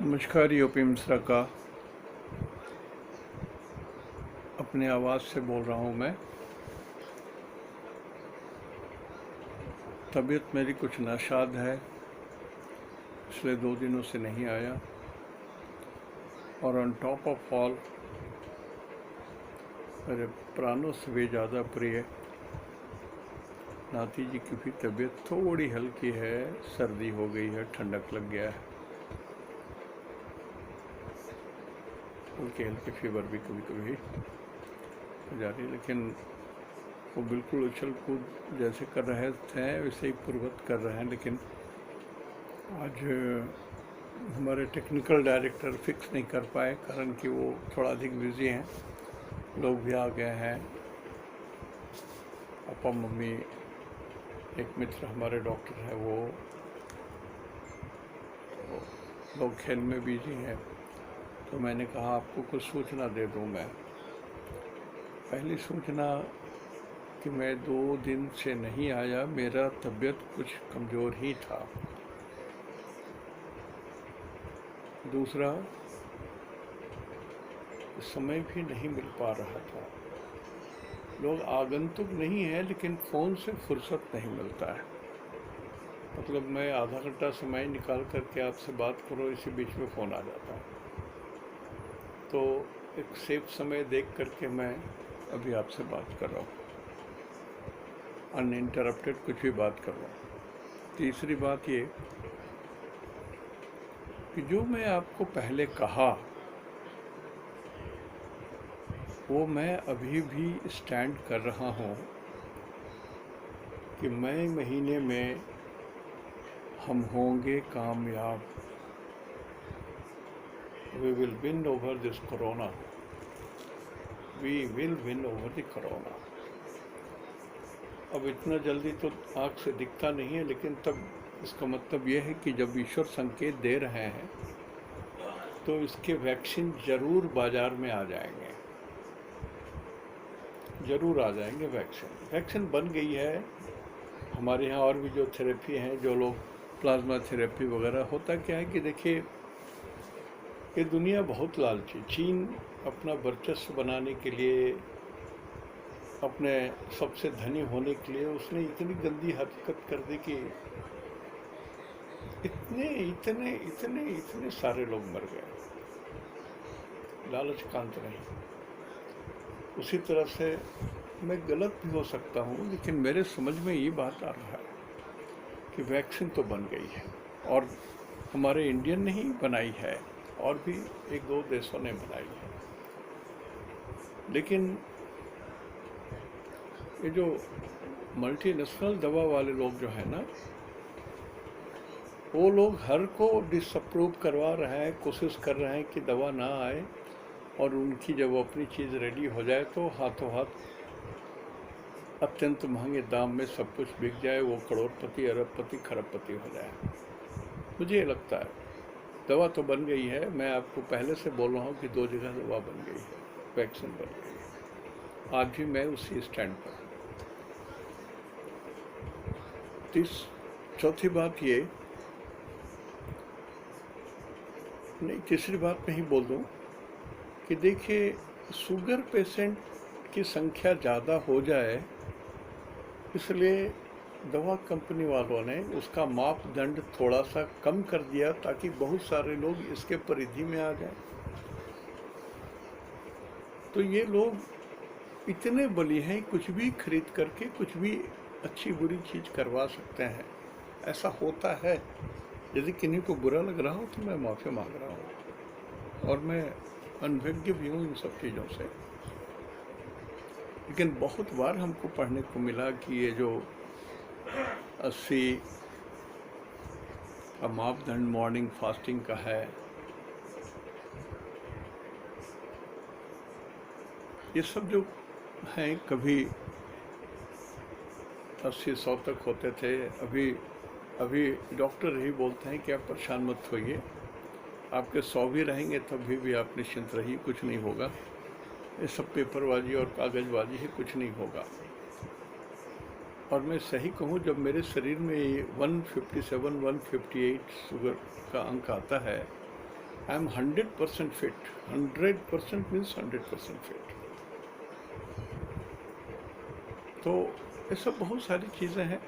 नमस्कार, यूपी मिश्रा का अपने आवाज़ से बोल रहा हूँ मैं। तबीयत मेरी कुछ नाशाद है, पिछले 2 दिनों से नहीं आया। और ऑन टॉप ऑफ ऑल मेरे प्राणों से भी ज़्यादा प्रिय नाती जी की भी तबीयत थोड़ी हल्की है, सर्दी हो गई है, ठंडक लग गया है, हल्के हल्के फीवर भी कभी कभी हो जा रही है। लेकिन वो बिल्कुल उछल कूद जैसे कर रहे थे वैसे ही पूर्वत कर रहे हैं। लेकिन आज हमारे टेक्निकल डायरेक्टर फिक्स नहीं कर पाए, कारण कि वो थोड़ा अधिक बिजी हैं। लोग भी आ गए हैं, पापा मम्मी, एक मित्र हमारे डॉक्टर हैं, वो लोग खेल में बिजी हैं। तो मैंने कहा आपको कुछ सूचना दे दूं। मैं पहली सूचना कि मैं 2 दिन से नहीं आया, मेरा तबीयत कुछ कमज़ोर ही था। दूसरा, समय भी नहीं मिल पा रहा था। लोग आगंतुक नहीं है, लेकिन फ़ोन से फुर्सत नहीं मिलता है। मतलब मैं आधा घंटा समय निकाल करके आपसे बात करूँ, इसी बीच में फ़ोन आ जाता है। तो एक सेफ समय देख करके मैं अभी आपसे बात कर रहा हूँ, अनइंटरप्टेड कुछ भी बात कर रहा हूँ। तीसरी बात ये कि जो मैं आपको पहले कहा वो मैं अभी भी स्टैंड कर रहा हूँ कि मई महीने में हम होंगे कामयाब। We will win over this corona. We will win over the corona. अब इतना जल्दी तो आँख से दिखता नहीं है, लेकिन तब इसका मतलब ये है कि जब ईश्वर संकेत दे रहे हैं तो इसके वैक्सीन जरूर बाजार में आ जाएंगे, जरूर आ जाएंगे। वैक्सीन बन गई है हमारे यहाँ। और भी जो थेरेपी हैं, जो लोग प्लाज्मा थेरेपी वगैरह, होता क्या है कि देखिए, ये दुनिया बहुत लालची। चीन अपना वर्चस्व बनाने के लिए, अपने सबसे धनी होने के लिए उसने इतनी गंदी हरकत कर दी कि इतने इतने इतने इतने सारे लोग मर गए। लालच कांत नहीं। उसी तरह से मैं गलत भी हो सकता हूँ, लेकिन मेरे समझ में ये बात आ रहा है कि वैक्सीन तो बन गई है, और हमारे इंडियन ने ही बनाई है, और भी 1-2 देशों ने बनाई है। लेकिन ये जो मल्टीनेशनल दवा वाले लोग जो है ना, वो लोग हर को डिसअप्रूव करवा रहे हैं, कोशिश कर रहे हैं कि दवा ना आए, और उनकी जब अपनी चीज़ रेडी हो जाए तो हाथों हाथ अत्यंत महंगे दाम में सब कुछ बिक जाए, वो करोड़पति, अरबपति, खरबपति हो जाए। मुझे लगता है दवा तो बन गई है। मैं आपको पहले से बोल रहा हूँ कि 2 जगह दवा बन गई है, वैक्सीन बन गई है। आज भी मैं उसी स्टैंड पर। चौथी बात ये, नहीं तीसरी बात मैं ही बोल दूँ कि देखिए, शुगर पेशेंट की संख्या ज़्यादा हो जाए, इसलिए दवा कंपनी वालों ने उसका मापदंड थोड़ा सा कम कर दिया, ताकि बहुत सारे लोग इसके परिधि में आ जाएं। तो ये लोग इतने बली हैं, कुछ भी खरीद करके कुछ भी अच्छी बुरी चीज़ करवा सकते हैं। ऐसा होता है। यदि किन्हीं को बुरा लग रहा हो तो मैं माफ़ी मांग रहा हूँ, और मैं अनभिज्ञ भी हूँ इन सब चीज़ों से। लेकिन बहुत बार हमको पढ़ने को मिला कि ये जो 80 का मापदंड मॉर्निंग फास्टिंग का है, ये सब जो हैं कभी 80-100 तक होते थे। अभी डॉक्टर ही बोलते हैं कि आप परेशान मत होइए, आपके 100 भी रहेंगे तब भी आप निश्चिंत रहिए, कुछ नहीं होगा। ये सब पेपरबाजी और कागजबाजी है, कुछ नहीं होगा। और मैं सही कहूँ, जब मेरे शरीर में 157, 158 शुगर का अंक आता है, I am 100% fit. 100% means 100% fit. तो ये सब बहुत सारी चीज़ें हैं.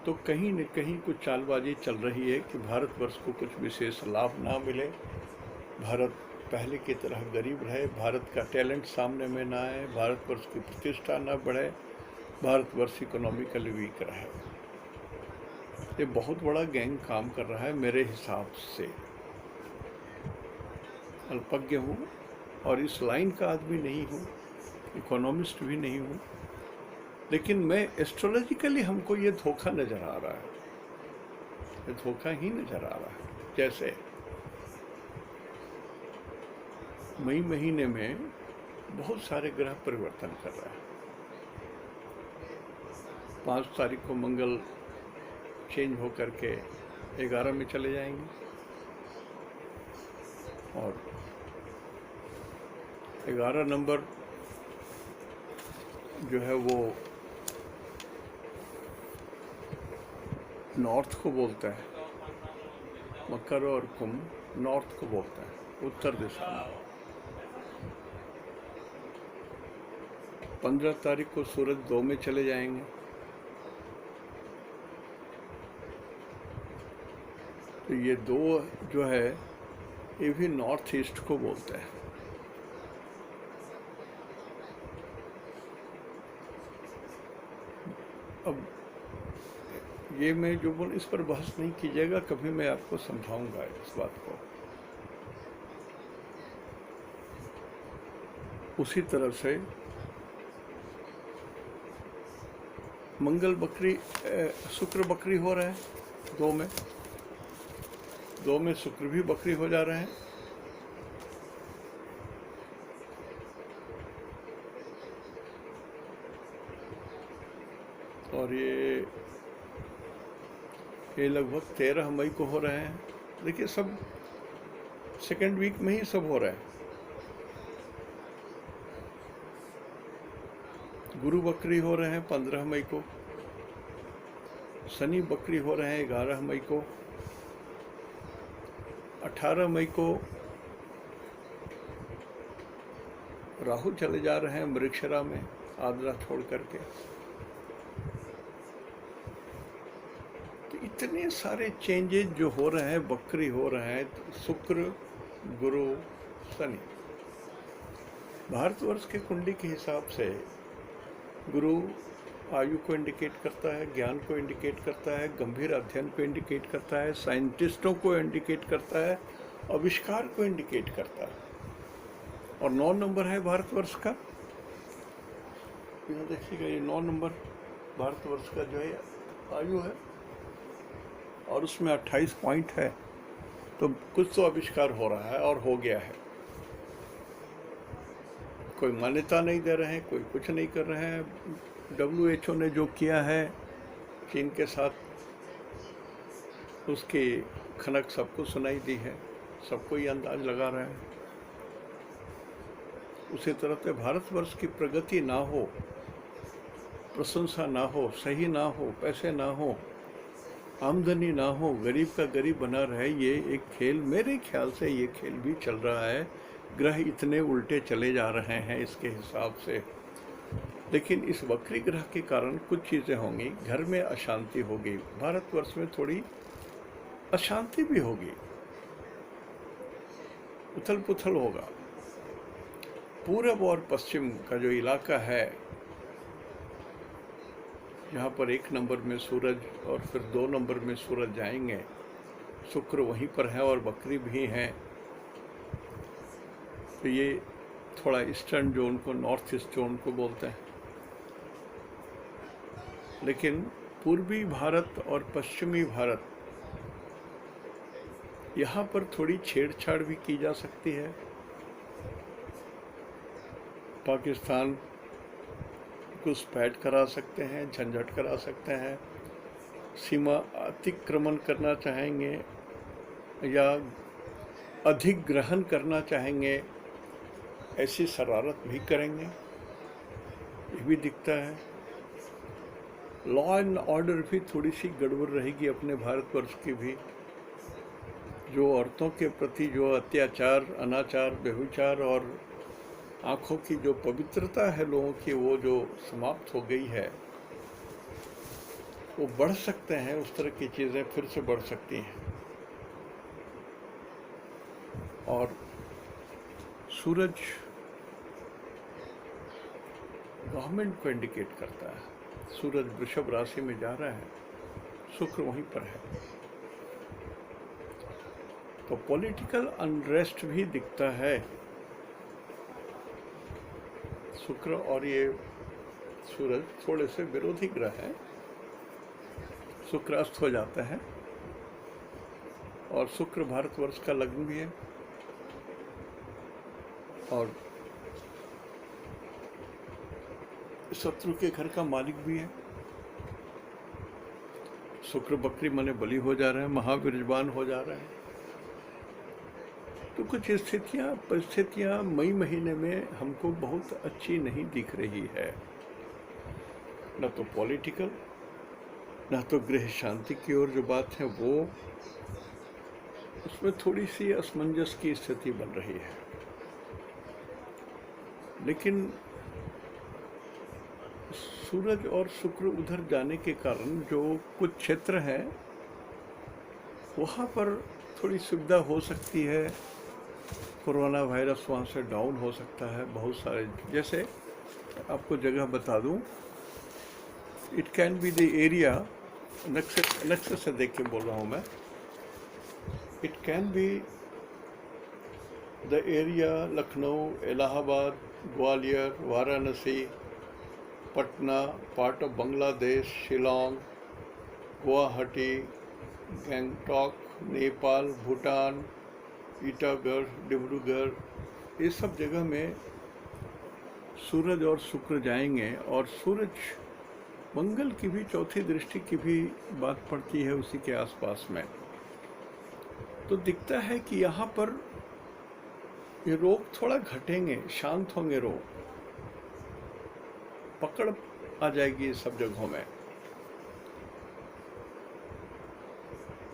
तो कहीं न कहीं कुछ चालबाजी चल रही है कि भारतवर्ष को कुछ विशेष लाभ ना मिले, भारत पहले की तरह गरीब रहे, भारत का टैलेंट सामने में ना आए, भारतवर्ष की प्रतिष्ठा ना बढ़े, भारतवर्ष इकोनॉमिकली वीक रहे. ये बहुत बड़ा गैंग काम कर रहा है मेरे हिसाब से. अल्पज्ञ हूँ और इस लाइन का आदमी नहीं हूँ, इकोनॉमिस्ट भी नहीं हूँ, लेकिन मैं एस्ट्रोलॉजिकली हमको ये धोखा नज़र आ रहा है. ये धोखा ही नज़र आ रहा है. जैसे मई महीने में बहुत सारे ग्रह परिवर्तन कर रहा है. 5 तारीख को मंगल चेंज हो करके 11 में चले जाएंगे और 11 नंबर जो है वो नॉर्थ को बोलता है. मकर और कुंभ नॉर्थ को बोलता है, उत्तर दिशा में. 15 तारीख को सूरज 2 में चले जाएंगे. तो ये 2 जो है ये भी नॉर्थ ईस्ट को बोलता है. अब ये मैं जो बोल इस पर बहस नहीं कीजिएगा, कभी मैं आपको समझाऊंगा इस बात को. उसी तरह से मंगल बकरी शुक्र बकरी हो रहा है 2 में शुक्र भी बकरी हो जा रहे हैं. और ये लगभग 13 मई को हो रहे हैं. देखिए सब सेकेंड वीक में ही सब हो रहा है. गुरु बकरी हो रहे हैं 15 मई को, शनि बकरी हो रहे हैं 11 मई को, 18 मई को राहु चले जा रहे हैं मृगशिरा में आद्रा छोड़ करके. तो इतने सारे चेंजेस जो हो रहे हैं, बकरी हो रहे हैं, तो शुक्र गुरु शनि. भारतवर्ष के कुंडली के हिसाब से गुरु आयु को इंडिकेट करता है, ज्ञान को इंडिकेट करता है, गंभीर अध्ययन को इंडिकेट करता है, साइंटिस्टों को इंडिकेट करता है, आविष्कार को इंडिकेट करता है. और 9 नंबर है भारतवर्ष का. यहाँ देखिएगा ये 9 नंबर भारतवर्ष का जो है आयु है और उसमें 28 पॉइंट है. तो कुछ तो आविष्कार हो रहा है और हो गया है. कोई मान्यता नहीं दे रहे हैं, कोई कुछ नहीं कर रहे हैं. WHO ने जो किया है चीन के साथ, उसकी खनक सबको सुनाई दी है, सबको ये अंदाज लगा रहे हैं. उसी तरह से भारतवर्ष की प्रगति ना हो, प्रशंसा ना हो, सही ना हो, पैसे ना हो, आमदनी ना हो, गरीब का गरीब बना रहे, ये एक खेल, मेरे ख्याल से ये खेल भी चल रहा है. ग्रह इतने उल्टे चले जा रहे हैं इसके हिसाब से. लेकिन इस वक्री ग्रह के कारण कुछ चीज़ें होंगी. घर में अशांति होगी, भारतवर्ष में थोड़ी अशांति भी होगी, उथल पुथल होगा. पूरब और पश्चिम का जो इलाका है, यहाँ पर 1 नंबर में सूरज और फिर 2 नंबर में सूरज जाएंगे, शुक्र वहीं पर है और बकरी भी हैं. तो ये थोड़ा ईस्टर्न जोन को नॉर्थ ईस्ट जोन को बोलते हैं. लेकिन पूर्वी भारत और पश्चिमी भारत, यहाँ पर थोड़ी छेड़छाड़ भी की जा सकती है. पाकिस्तान घुसपैठ करा सकते हैं, झंझट करा सकते हैं, सीमा अतिक्रमण करना चाहेंगे या अधिग्रहण करना चाहेंगे, ऐसी शरारत भी करेंगे. ये भी दिखता है. लॉ एंड ऑर्डर भी थोड़ी सी गड़बड़ रहेगी अपने भारतवर्ष की भी. जो औरतों के प्रति जो अत्याचार, अनाचार, व्यभिचार और आंखों की जो पवित्रता है लोगों की, वो जो समाप्त हो गई है, वो बढ़ सकते हैं, उस तरह की चीज़ें फिर से बढ़ सकती हैं। और सूरज गवर्नमेंट को इंडिकेट करता है। सूरज वृषभ राशि में जा रहा है, शुक्र वहीं पर है, तो पॉलिटिकल अनरेस्ट भी दिखता है। शुक्र और ये सूरज थोड़े से विरोधी ग्रह हैं। शुक्र अस्त हो जाता है और शुक्र भारतवर्ष का लग्न भी है और शत्रु के घर का मालिक भी है। शुक्र बकरी माने बलि हो जा रहे हैं, महावीरवान हो जा रहे हैं। तो कुछ परिस्थितियां मई महीने में हमको बहुत अच्छी नहीं दिख रही है, न तो पॉलिटिकल, न तो गृह शांति की ओर जो बात है वो, उसमें थोड़ी सी असमंजस की स्थिति बन रही है। लेकिन सूरज और शुक्र उधर जाने के कारण जो कुछ क्षेत्र है वहाँ पर थोड़ी सुविधा हो सकती है। कोरोना वायरस वहाँ से डाउन हो सकता है। बहुत सारे, जैसे आपको जगह बता दूँ, it can be the area, नक्शे से देख के बोल रहा हूँ मैं, it can be the area Lucknow, Allahabad, Gwalior, Varanasi, Patna, part of Bangladesh, Shillong, Guwahati, Gangtok, Nepal, Bhutan, ईटागढ़, डिब्रूगढ़, ये सब जगह में सूरज और शुक्र जाएंगे। और सूरज मंगल की भी चौथी दृष्टि की भी बात पड़ती है उसी के आसपास में। तो दिखता है कि यहाँ पर ये रोग थोड़ा घटेंगे, शांत होंगे रोग, पकड़ आ जाएगी सब जगहों में।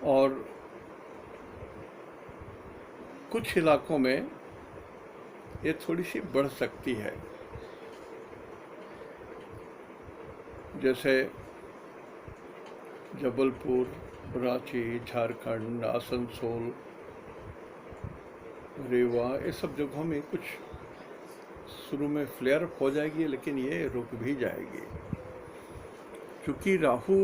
और कुछ इलाकों में ये थोड़ी सी बढ़ सकती है, जैसे जबलपुर, रांची, झारखंड, आसनसोल, रीवा, ये सब जगहों में कुछ शुरू में फ्लेयर अप हो जाएगी, लेकिन ये रुक भी जाएगी क्योंकि राहु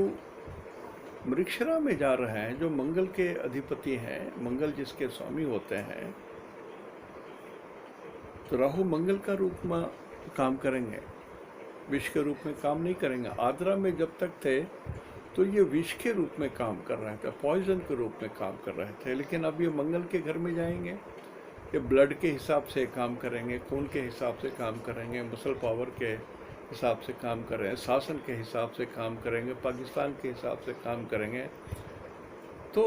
मृगशिरा में जा रहे हैं, जो मंगल के अधिपति हैं, मंगल जिसके स्वामी होते हैं। तो राहु मंगल का रूप में काम करेंगे, विष के रूप में काम नहीं करेंगे। आद्रा में जब तक थे तो ये विष के रूप में काम कर रहे थे, पॉइजन के रूप में काम कर रहे थे, लेकिन अब ये मंगल के घर में जाएंगे, ये ब्लड के हिसाब से काम करेंगे, खून के हिसाब से काम करेंगे, मसल पावर के हिसाब से काम कर रहे हैं, शासन के हिसाब से काम करेंगे, पाकिस्तान के हिसाब से काम करेंगे। तो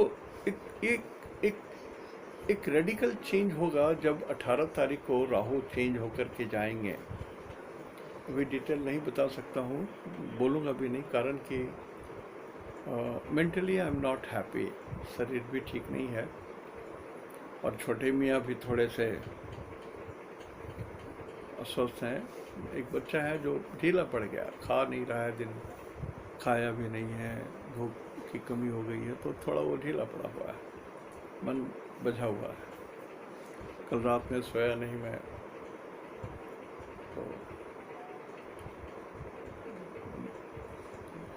एक रेडिकल चेंज होगा जब 18 तारीख को राहु चेंज होकर के जाएंगे। अभी डिटेल नहीं बता सकता हूँ, बोलूँगा भी नहीं, कारण कि mentally I am not happy, शरीर भी ठीक नहीं है और छोटे मियाँ भी थोड़े से अस्वस्थ हैं। एक बच्चा है जो ढीला पड़ गया, खा नहीं रहा है, दिन खाया भी नहीं है, भूख की कमी हो गई है, तो थोड़ा वो ढीला पड़ा हुआ है, मन बझा हुआ है। कल रात में सोया नहीं मैं, तो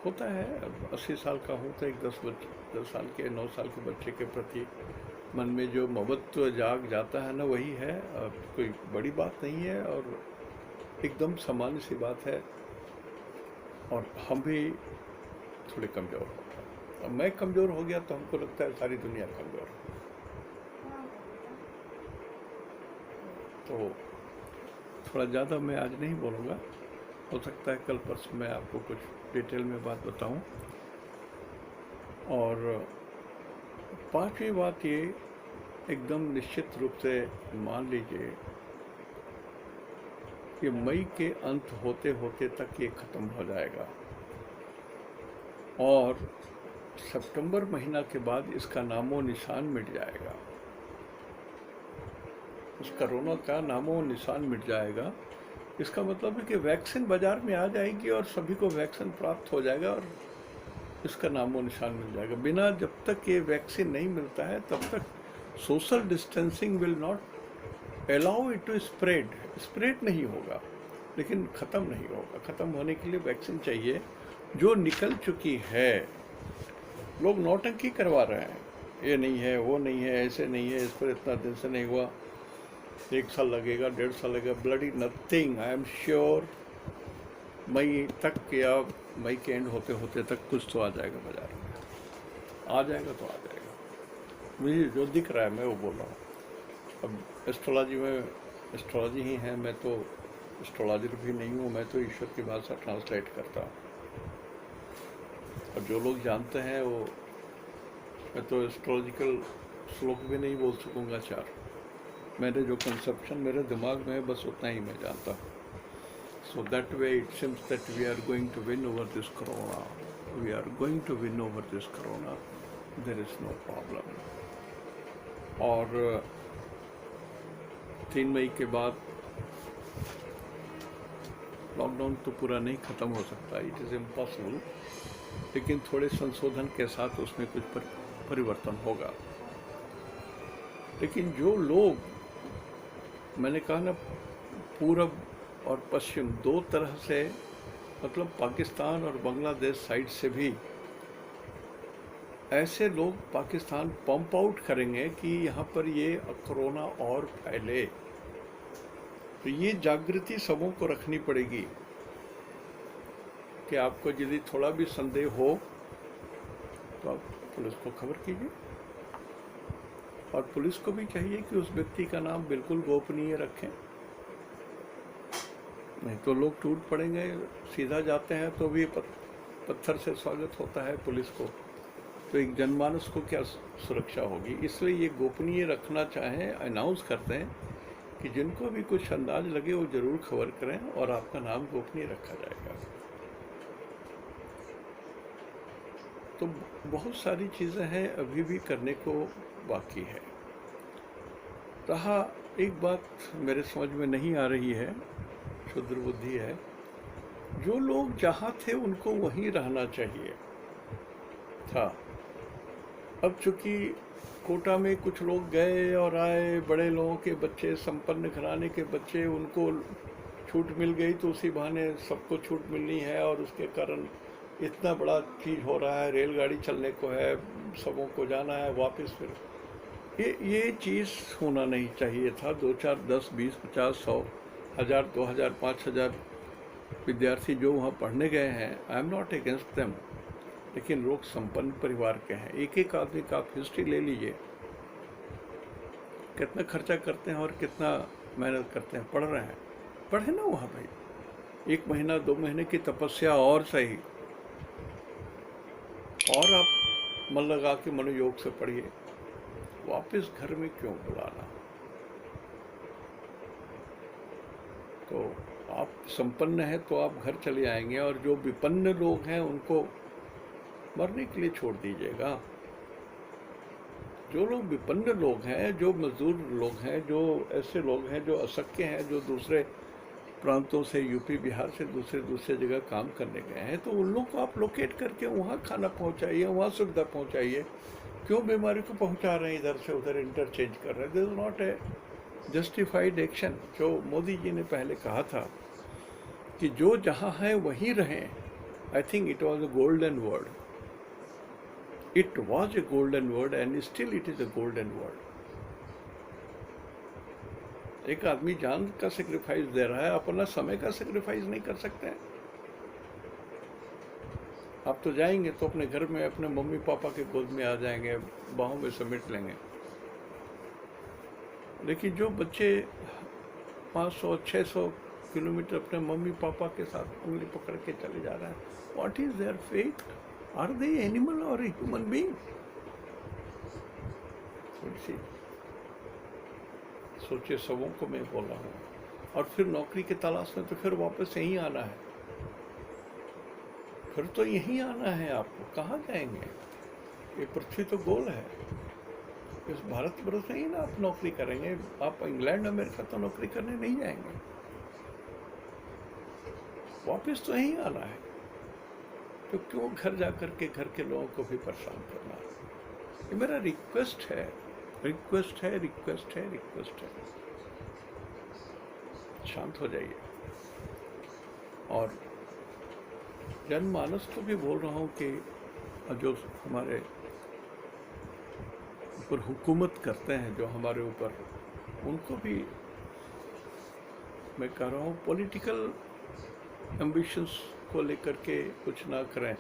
होता है। अब 80 साल का हूँ तो एक 10 साल के 9 साल के बच्चे के प्रति मन में जो ममत्व जाग जाता है ना, वही है, और कोई बड़ी बात नहीं है और एकदम सामान्य सी बात है। और हम भी थोड़े कमज़ोर हो गए। अब मैं कमज़ोर हो गया तो हमको लगता है सारी दुनिया कमज़ोर है। तो थोड़ा ज़्यादा मैं आज नहीं बोलूँगा, हो सकता है कल परसों मैं आपको कुछ डिटेल में बात बताऊं। और पांचवी बात ये एकदम निश्चित रूप से मान लीजिए कि मई के अंत होते होते तक ये ख़त्म हो जाएगा और सितंबर महीना के बाद इसका नामो निशान मिट जाएगा, इस कोरोना का नामो निशान मिट जाएगा। इसका मतलब है कि वैक्सीन बाजार में आ जाएगी और सभी को वैक्सीन प्राप्त हो जाएगा और इसका नामो निशान मिल जाएगा। बिना जब तक ये वैक्सीन नहीं मिलता है तब तक social distancing will not allow it to spread नहीं होगा, लेकिन ख़त्म नहीं होगा। ख़त्म होने के लिए वैक्सीन चाहिए जो निकल चुकी है। लोग नौटंकी करवा रहे हैं, ये नहीं है, वो नहीं है, ऐसे नहीं है, इस पर इतना दिन से नहीं हुआ, 1 साल लगेगा, 1.5 साल लगेगा। Bloody nothing. I am sure मई तक या मई के एंड होते होते तक कुछ तो आ जाएगा बाजार में। आ जाएगा तो आ जाएगा। मुझे जो दिख रहा है मैं वो बोल रहा हूँ। अब एस्ट्रोलॉजी ही है, मैं तो एस्ट्रोलॉजर भी नहीं हूँ, मैं तो ईश्वर की भाषा ट्रांसलेट करता हूँ। और जो लोग जानते हैं वो, मैं तो एस्ट्रोलॉजिकल श्लोक भी नहीं बोल सकूँगा 4। मेरे जो कंसेप्शन मेरे दिमाग में है बस उतना ही मैं जानता हूँ। So that way it seems that we are going to win over this corona. We are going to win over this corona. There is no problem. और 3 मई के बाद लॉकडाउन तो पूरा नहीं ख़त्म हो सकता, इट इज़ इम्पॉसिबल, लेकिन थोड़े संशोधन के साथ उसमें कुछ परिवर्तन होगा। लेकिन जो लोग, मैंने कहा ना, पूरब और पश्चिम 2 तरह से, मतलब पाकिस्तान और बांग्लादेश साइड से भी ऐसे लोग पाकिस्तान पंप आउट करेंगे कि यहाँ पर ये कोरोना और फैले। तो ये जागृति सबों को रखनी पड़ेगी कि आपको यदि थोड़ा भी संदेह हो तो आप पुलिस को खबर कीजिए। और पुलिस को भी चाहिए कि उस व्यक्ति का नाम बिल्कुल गोपनीय रखें, नहीं तो लोग टूट पड़ेंगे। सीधा जाते हैं तो भी पत्थर से स्वागत होता है पुलिस को, तो एक जनमानस को क्या सुरक्षा होगी। इसलिए ये गोपनीय रखना चाहें, अनाउंस करते हैं कि जिनको भी कुछ अंदाज लगे वो ज़रूर खबर करें और आपका नाम गोपनीय रखा जाएगा। तो बहुत सारी चीज़ें हैं अभी भी करने को बाकी है। रहा एक बात मेरे समझ में नहीं आ रही है, क्षुद्र बुद्धि है, जो लोग जहाँ थे उनको वहीं रहना चाहिए था। अब चूँकि कोटा में कुछ लोग गए और आए, बड़े लोगों के बच्चे, संपन्न घराने के बच्चे, उनको छूट मिल गई, तो उसी बहाने सबको छूट मिलनी है और उसके कारण इतना बड़ा चीज़ हो रहा है। रेलगाड़ी चलने को है, सबों को जाना है वापस। फिर ये चीज़ होना नहीं चाहिए था। 2, 4, 10, 20, 50, 100, 1000, 2000, 5000 विद्यार्थी जो वहाँ पढ़ने गए हैं, I am not against them, लेकिन लोग संपन्न परिवार के हैं। एक एक आदमी का आप हिस्ट्री ले लीजिए, कितना खर्चा करते हैं और कितना मेहनत करते हैं। पढ़ रहे हैं, पढ़े ना वहाँ भाई, 1 महीना 2 महीने की तपस्या और सही, और आप मन लगा के मनोयोग से पढ़िए। वापस घर में क्यों बुलाना? तो आप संपन्न हैं तो आप घर चले आएंगे, और जो विपन्न लोग हैं उनको मरने के लिए छोड़ दीजिएगा। जो लोग विपन्न लोग हैं, जो मजदूर लोग हैं, जो ऐसे लोग हैं जो अशक्य हैं, जो दूसरे प्रांतों से, यूपी बिहार से दूसरे जगह काम करने गए हैं, तो उन लोगों को आप लोकेट करके वहाँ खाना पहुँचाइए, वहाँ सुविधा पहुँचाइए। क्यों बीमारी को पहुँचा रहे हैं इधर से उधर, इंटरचेंज कर रहे हैं? This is not a justified action. जो मोदी जी ने पहले कहा था कि जो जहाँ है वहीं रहें, I think it was a golden word. It was a golden word and still it is a golden word. एक आदमी जान का सेक्रीफाइस दे रहा है, अपना समय का सेक्रीफाइस नहीं कर सकते हैं। आप तो जाएंगे तो अपने घर में अपने मम्मी पापा के गोद में आ जाएंगे, बाहों में समेट लेंगे। लेकिन जो बच्चे 500 600 किलोमीटर अपने मम्मी पापा के साथ उंगली पकड़ के चले जा रहे हैं, what is their fate? Are they animal or a human being? सोचिए, सबों को मैं बोल रहा हूँ। और फिर नौकरी की तलाश में तो फिर वापस यहीं आना है, फिर तो यहीं आना है आपको। कहाँ जाएंगे? ये पृथ्वी तो गोल है। इस भारत वर्ष में ही ना आप नौकरी करेंगे, आप इंग्लैंड अमेरिका तो नौकरी करने नहीं जाएंगे, वापस तो यहीं आना है। तो क्यों घर जाकर के घर के लोगों को भी परेशान करना है? ये मेरा रिक्वेस्ट है, रिक्वेस्ट है, रिक्वेस्ट है, रिक्वेस्ट है। शांत हो जाइए। और जनमानस को भी बोल रहा हूँ कि जो हमारे ऊपर हुकूमत करते हैं, जो हमारे ऊपर, उनको भी मैं कह रहा हूँ पॉलिटिकल एम्बिशंस को लेकर के कुछ ना करें।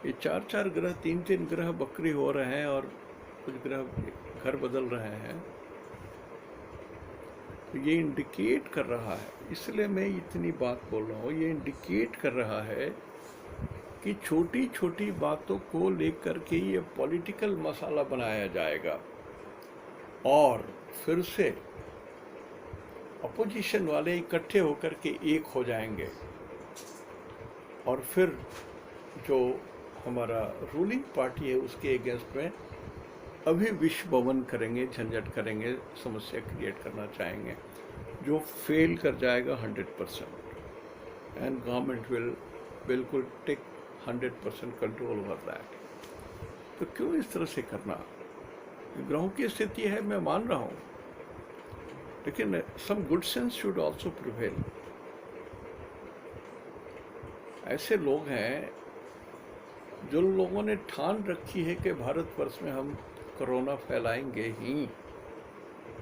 ये 4-4 ग्रह, 3-3 ग्रह बकरी हो रहे हैं और कुछ ग्रह घर बदल रहे हैं, तो ये इंडिकेट कर रहा है, इसलिए मैं इतनी बात बोल रहा हूँ, ये इंडिकेट कर रहा है कि छोटी छोटी बातों को लेकर के ये पॉलिटिकल मसाला बनाया जाएगा और फिर से अपोजिशन वाले इकट्ठे होकर के एक हो जाएंगे और फिर जो हमारा रूलिंग पार्टी है उसके अगेंस्ट में अभी विश्व भवन करेंगे, झंझट करेंगे, समस्या क्रिएट करना चाहेंगे, जो फेल कर जाएगा 100%। एंड गवर्नमेंट विल बिल्कुल टेक 100% कंट्रोल ओवर दैट। तो क्यों इस तरह से करना? ग्रहों की स्थिति है, मैं मान रहा हूँ, लेकिन some good sense should also prevail. ऐसे लोग हैं जो लोगों ने ठान रखी है कि भारतवर्ष में हम कोरोना फैलाएंगे ही,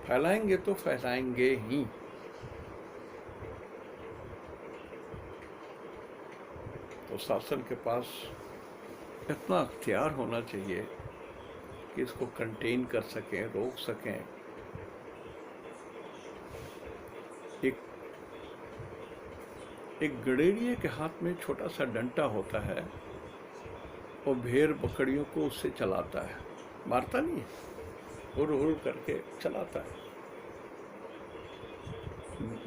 फैलाएंगे तो फैलाएंगे ही। तो शासन के पास इतना अख्तियार होना चाहिए कि इसको कंटेन कर सकें, रोक सकें। एक गडेरिए के हाथ में छोटा सा डंडा होता है, वो भेड़ बकरियों को उससे चलाता है, मारता नहीं है, हुर हुर करके चलाता है।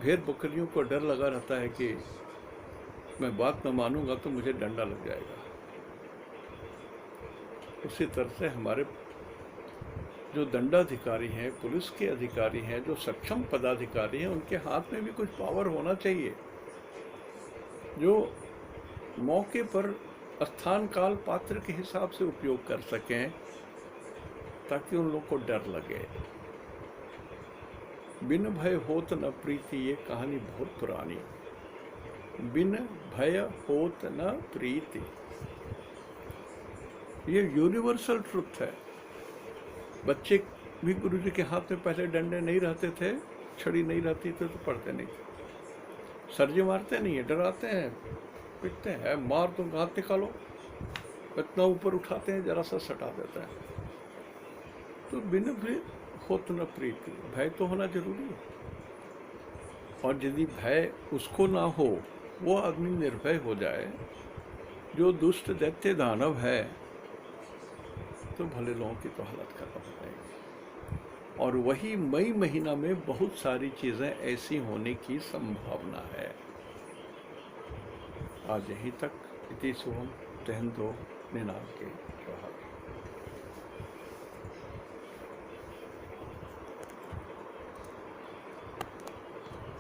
भेड़ बकरियों को डर लगा रहता है कि मैं बात न मानूंगा तो मुझे डंडा लग जाएगा। उसी तरह से हमारे जो दंडाधिकारी हैं, पुलिस के अधिकारी हैं, जो सक्षम पदाधिकारी हैं, उनके हाथ में भी कुछ पावर होना चाहिए, जो मौके पर स्थान काल पात्र के हिसाब से उपयोग कर सकें, ताकि उन लोग को डर लगे। बिन भय होत न प्रीति, ये कहानी बहुत पुरानी। बिन भय होत न प्रीति, ये यूनिवर्सल ट्रुथ है। बच्चे भी गुरुजी के हाथ में पहले डंडे नहीं रहते थे, छड़ी नहीं रहती थी तो पढ़ते नहीं थे। सरजी मारते नहीं है, डराते हैं, पिटते हैं, मार तो हाथ निकालो, इतना ऊपर उठाते हैं, जरा सा सटा देता है। तो बिन भय होत न प्रीति, भय तो होना जरूरी है। और यदि भय उसको ना हो, वो आदमी निर्भय हो जाए, जो दुष्ट दैत्य दानव है, तो भले लोगों की तो हालत खराब हो जाएगी। और वही मई महीना में बहुत सारी चीजें ऐसी होने की संभावना है। आज यहीं तक। इति शुभम। जय हिंद। निनाद के।